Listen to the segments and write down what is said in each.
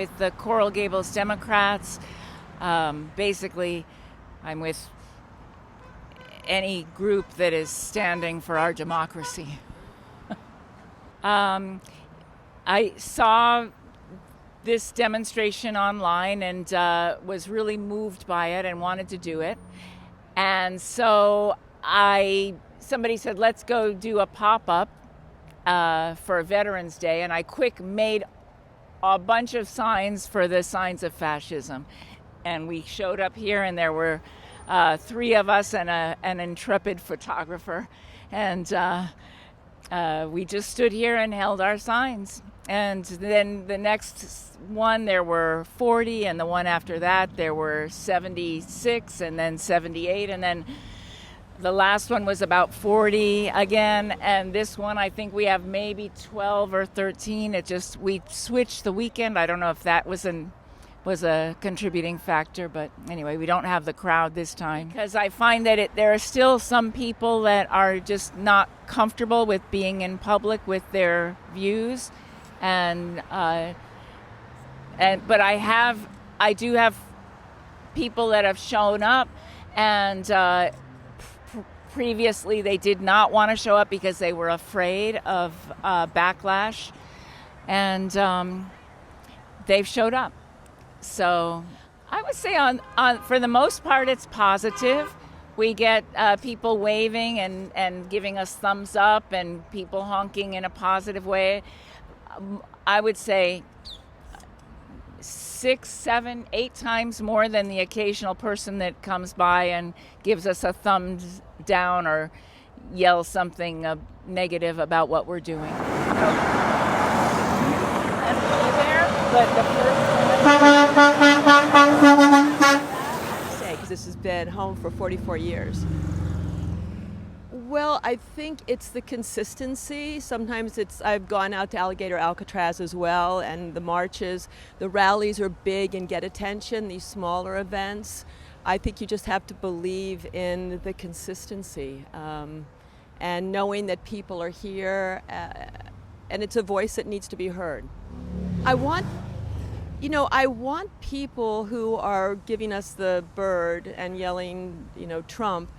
with the Coral Gables Democrats. Basically, I'm with any group that is standing for our democracy. I saw this demonstration online and was really moved by it and wanted to do it. And so somebody said, let's go do a pop-up for Veterans Day. And I made a bunch of signs for the signs of fascism. And we showed up here, and there were 3 of us and an intrepid photographer. And we just stood here and held our signs. And then the next one, there were 40, and the one after that, there were 76, and then 78, and then the last one was about 40 again, and this one, I think we have maybe 12 or 13. We switched the weekend. I don't know if that was a contributing factor, but anyway, we don't have the crowd this time. Because I find that there are still some people that are just not comfortable with being in public with their views. But I do have people that have shown up, and previously they did not want to show up because they were afraid of backlash, and they've showed up. So I would say on for the most part it's positive. We get people waving and giving us thumbs up, and people honking in a positive way. I would say 6, 7, 8 times more than the occasional person that comes by and gives us a thumbs down or yells something negative about what we're doing. But the say, because this has been home for 44 years. Well, I think it's the consistency. Sometimes I've gone out to Alligator Alcatraz as well, and the marches, the rallies are big and get attention. These smaller events, I think you just have to believe in the consistency and knowing that people are here, and it's a voice that needs to be heard. I want people who are giving us the bird and yelling, Trump.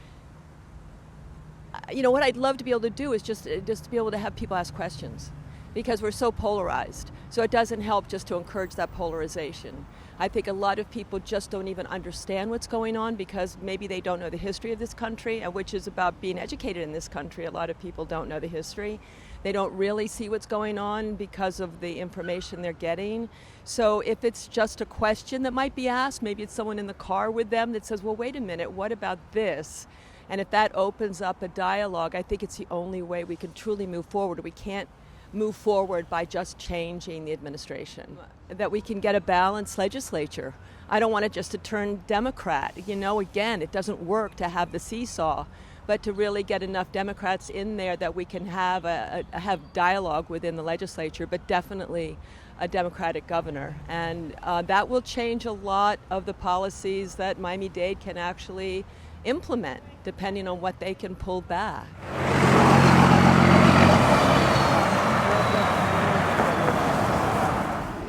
What I'd love to be able to do is just to be able to have people ask questions, because we're so polarized. So it doesn't help just to encourage that polarization. I think a lot of people just don't even understand what's going on because maybe they don't know the history of this country, and which is about being educated in this country. A lot of people don't know the history. They don't really see what's going on because of the information they're getting. So if it's just a question that might be asked, maybe it's someone in the car with them that says, well, wait a minute, what about this? And if that opens up a dialogue, I think it's the only way we can truly move forward. We can't move forward by just changing the administration. That we can get a balanced legislature. I don't want it just to turn Democrat. Again, it doesn't work to have the seesaw, but to really get enough Democrats in there that we can have have dialogue within the legislature, but definitely a Democratic governor. And that will change a lot of the policies that Miami-Dade can actually implement, depending on what they can pull back.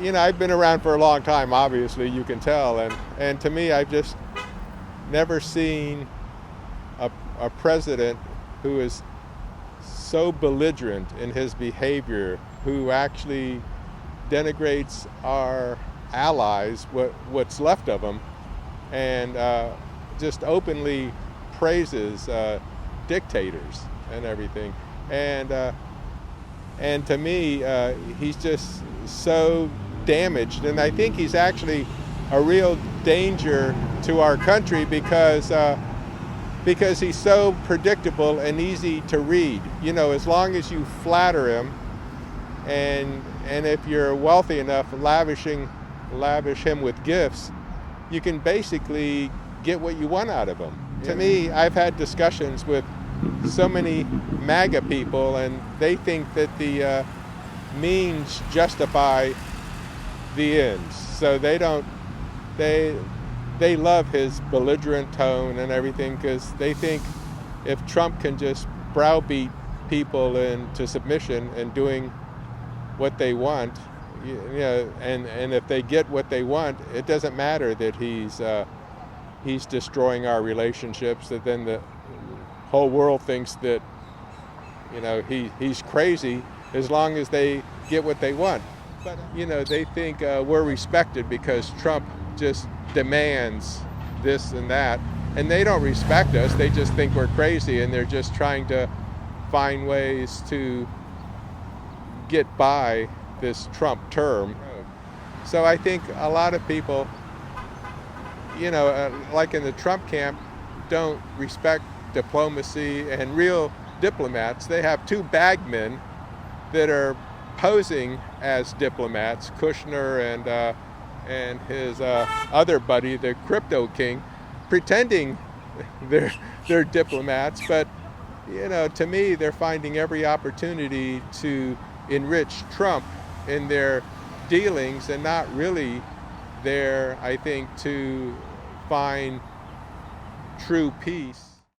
I've been around for a long time, obviously, you can tell, and to me, I've just never seen a president who is so belligerent in his behavior, who actually denigrates our allies, what's left of them, and just openly praises dictators and everything. And to me, he's just so damaged. And I think he's actually a real danger to our country because he's so predictable and easy to read. As long as you flatter him, and if you're wealthy enough, lavish him with gifts, you can basically get what you want out of him. Yeah. To me, I've had discussions with so many MAGA people, and they think that the means justify the ends. So they love his belligerent tone and everything, because they think if Trump can just browbeat people into submission and doing what they want, you know, and if they get what they want, it doesn't matter that he's destroying our relationships. That then the whole world thinks that, you know, he's crazy as long as they get what they want. But you know, they think we're respected because Trump just demands this and that, and they don't respect us. They just think we're crazy, and they're just trying to find ways to get by this Trump term. So I think a lot of people, you know, like in the Trump camp, don't respect diplomacy and real diplomats. They have two bagmen that are posing as diplomats, Kushner and his other buddy, the crypto king, pretending they're diplomats. But you know, to me, they're finding every opportunity to enrich Trump in their dealings, and not really there, I think, to find true peace.